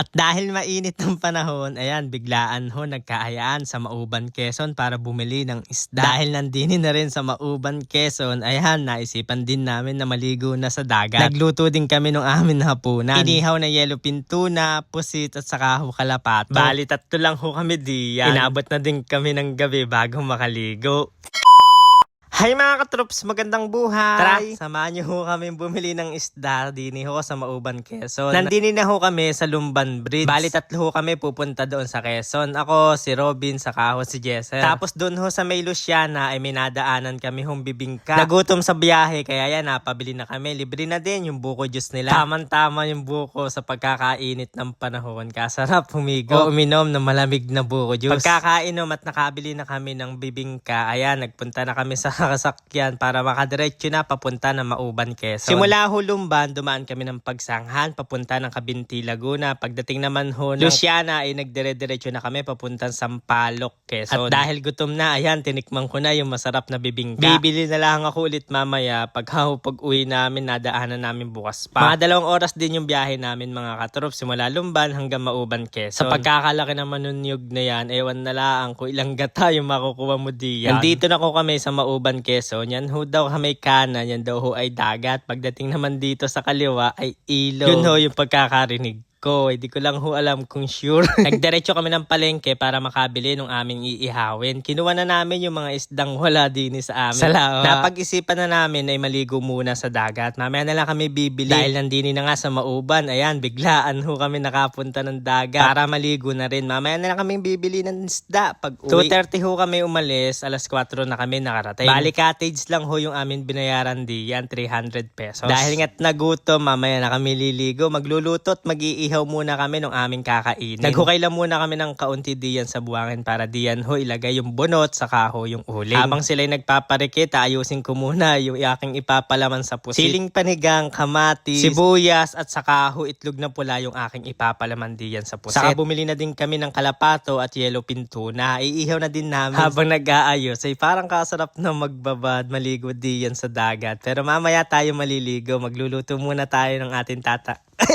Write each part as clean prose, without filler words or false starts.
At dahil mainit ng panahon, ayan, biglaan ho nagkaayaan sa Mauban, Quezon para bumili ng isda. Dahil nandini na rin sa Mauban, Quezon, ayan, naisipan din namin na maligo na sa dagat. Nagluto din kami ng amin na hapunan. Inihaw na yellowfin tuna, pusit at saka ho kalapato. Bali, tatlo lang ho kami diyan. Inabot na din kami ng gabi bago makaligo. Hi mga katrops, magandang buhay! Tara, samahan niyo ho kami bumili ng isda dini ho sa Mauban, Quezon. Nandini na ho kami sa Lumban Bridge. Bali tatlo ho kami pupunta doon sa Quezon. Ako, si Robin, saka ho si Jesser. Tapos doon ho sa May Luciana ay may nadaanan kami hong bibingka. Nagutom sa biyahe kaya yan, napabili na kami. Libre na din yung buko juice nila. Tamang-tama yung buko sa pagkakainit ng panahon. Kasarap humigo o uminom ng malamig na buko juice. Pagkakainom at nakabili na kami ng bibingka, ayan, nagpunta na kami sa kasakyan para makadiretso na papunta ng Mauban, Quezon. Simula ho Lumban, dumaan kami ng Pagsanghan papunta ng Cabinti, Laguna. Pagdating naman ho ng Luciana ay nagdire-diretso na kami papuntang Sampaloc, Quezon. At dahil gutom na, ayan, tinikman ko na yung masarap na bibingka. Bibili na lang ako ulit mamaya pag uwi namin, nadaanan namin bukas pa. Mga 2 oras din yung biyahe namin mga katrop, simula Lumban hanggang Mauban, Quezon. Sa pagkakalaki naman ng niyog na yan, ewan na lang kung ilang gata yung makukuha mo diyan. Nandito na ko kami sa Mauban, Quezon. Yan ho daw may kanan, yan daw ho ay dagat. Pagdating naman dito sa kaliwa ay ilog. Yun ho yung pagkakarinig ko. Hindi ko lang ho alam kung sure. Nagdiretso kami ng palengke para makabili ng aming iihawin. Kinuha na namin yung mga isdang wala din sa amin. Salamat. Napag-isipan na namin ay maligo muna sa dagat. Mamaya na lang kami bibili. Dahil nandini na nga sa Mauban, ayan, biglaan ho kami nakapunta ng dagat para maligo na rin. Mamaya na lang kami bibili ng isda pag uwi. 2:30 ho kami umalis, alas 4 na kami nakarating. Bali cottage lang ho yung amin binayaran diyan, 300 pesos. Dahil nga't nagutom, mamaya na kami liligo, magluluto at mag-iihaw muna kami ng aming kakainin. Naghukay lang muna kami ng kaunti diyan sa buwangin para diyan ho ilagay yung bunot saka ho yung uling. Habang sila'y nagpaparikit, ayusin ko muna yung aking ipapalaman sa pusit. Siling panigang, kamatis, sibuyas at saka ho itlog na pula yung aking ipapalaman diyan sa pusit. Saka bumili na din kami ng kalapato at yellowfin tuna. Iihaw na din namin. Habang nag-aayos ay parang kasarap na magbabad, maligo diyan sa dagat. Pero mamaya tayo maliligo, magluluto muna tayo ng ating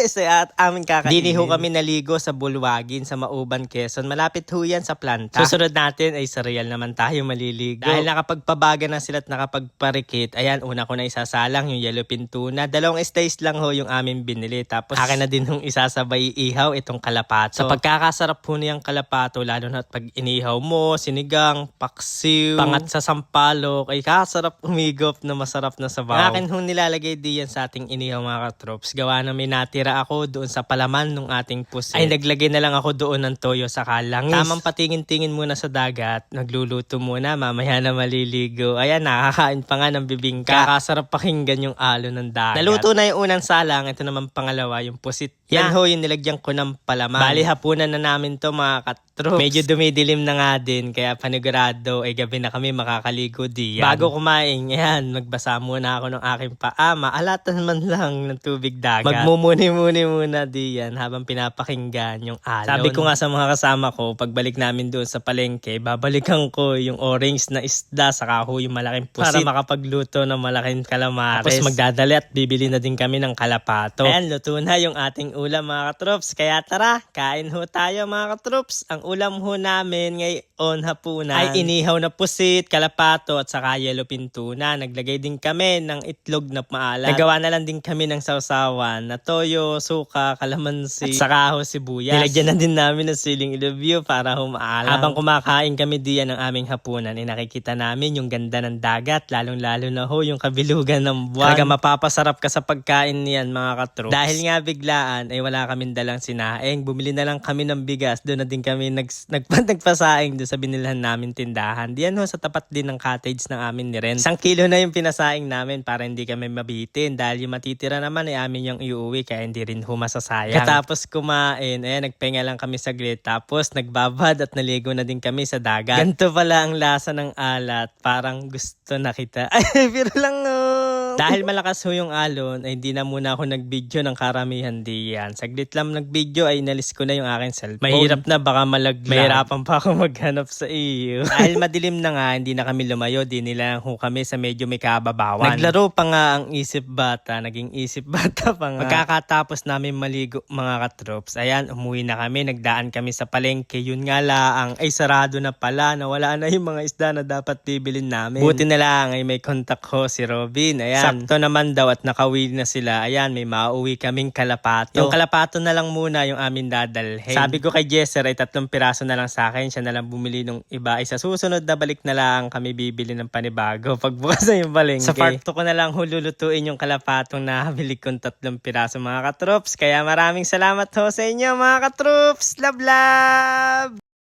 sa aming kakainin. Dini ho kami naligo sa Bulwagin sa Mauban, Quezon. Malapit ho yan sa planta. Susunod natin ay sa Real naman tayo maliligo. Dahil nakapagpabaga na sila at nakapagparikit, ayan, una ko na isasalang yung yellowfin tuna. 2 slice lang ho yung aming binili. Tapos akin na din hong isasabay ihaw itong kalapato. Sa pagkakasarap ho niyang kalapato, lalo na pag inihaw mo, sinigang, paksiw, pangat sa sampalok, ay kasarap umigop na masarap na sabaw. Akin hong nilalagay diyan sa ating inihaw mga katrops. Gawa na may natira ako doon sa palaman ng ating pusit. Ay naglagay na lang ako doon ng toyo sa kalangis. Tamang patingin-tingin muna sa dagat. Nagluluto muna, mamaya na maliligo. Ayan, nakakain pa nga ng bibingka. Kakasarap pakinggan yung alo ng dagat. Naluto na yung unang salang. Ito naman pangalawa, yung pusit. Yan ho, yung nilagyan ko ng palaman. Bali, hapunan na namin to mga katrops. Medyo dumidilim na nga din, kaya panigurado ay gabi na kami makakaligo diyan. Bago kumain, yan, magbasa muna ako ng aking paa. Maalatan man lang ng tubig dagat. Magmumuni-muni muna diyan habang pinapakinggan yung alon. Sabi ko nga sa mga kasama ko, pagbalik namin doon sa palengke, babalikan ko yung orange na isda saka ho yung malaking pusit para makapagluto ng malaking calamares. Tapos magdadali at bibili na din kami ng kalapato. Ayan, luto na yung ating ulam mga katrops. Kaya tara, kain ho tayo mga katrops. Ang ulam ho namin ngayon hapunan ay inihaw na pusit, kalapato at saka yellowfin tuna. Naglagay din kami ng itlog na maalat. Nagawa na lang din kami ng sausawan na toyo, suka, kalamansi at saka ho sibuyas. Nilagyan na din namin ng siling ilobyo para ho maalam. Habang kumakain kami diyan ng aming hapunan, ay nakikita namin yung ganda ng dagat, lalong-lalo na ho yung kabilugan ng buwan. Talaga mapapasarap ka sa pagkain niyan mga katrops. Dahil nga biglaan ay wala kaming dalang sinaing. Bumili na lang kami ng bigas. Doon na din kami nagpasaing doon sa binilhan namin tindahan. Diyan ho sa tapat din ng cottage ng amin ni Ren. 1 kilo na yung pinasaing namin para hindi kami mabitin. Dahil yung matitira naman ay amin yung iuwi kaya hindi rin ho masasayang. Katapos kumain, ayan, nagpahinga lang kami saglit. Tapos nagbabad at naligo na din kami sa dagat. Ganito pala ang lasa ng alat. Parang gusto na kita. Ay, pero lang no. Dahil malakas ho yung alon, ay hindi na muna ako nag-video ng karamihan diyan. Saglit lang nag-video ay inalis ko na yung aking cellphone. Mahirap na baka malaglag. Mahirapan pa ako maghanap sa iyo. Dahil madilim na nga, hindi na kami lumayo. Di nila ho kami sa medyo may kababawan. Naglaro pa nga ang isip bata. Naging isip bata pa nga. Pagkakatapos namin maligo mga katrops, ayan, umuwi na kami. Nagdaan kami sa palengke. Yun nga lang, ay sarado na pala. Nawala na yung mga isda na dapat bibilin namin. Buti na lang ay may contact ho si Robin. Ayan. Sakto naman daw at nakauwi na sila. Ayan, may mauwi kaming kalapato. Yung kalapato na lang muna yung amin dadalhin. Sabi ko kay Jesser ay 3 piraso na lang sa akin. Siya na lang bumili nung iba. Ay sa susunod na balik na lang kami bibili ng panibago. Pagbukas na yung palengke. Sa part 2 ko na lang hululutuin yung kalapatong nabili kong 3 piraso mga katrops. Kaya maraming salamat ho sa inyo mga katrops. Love love!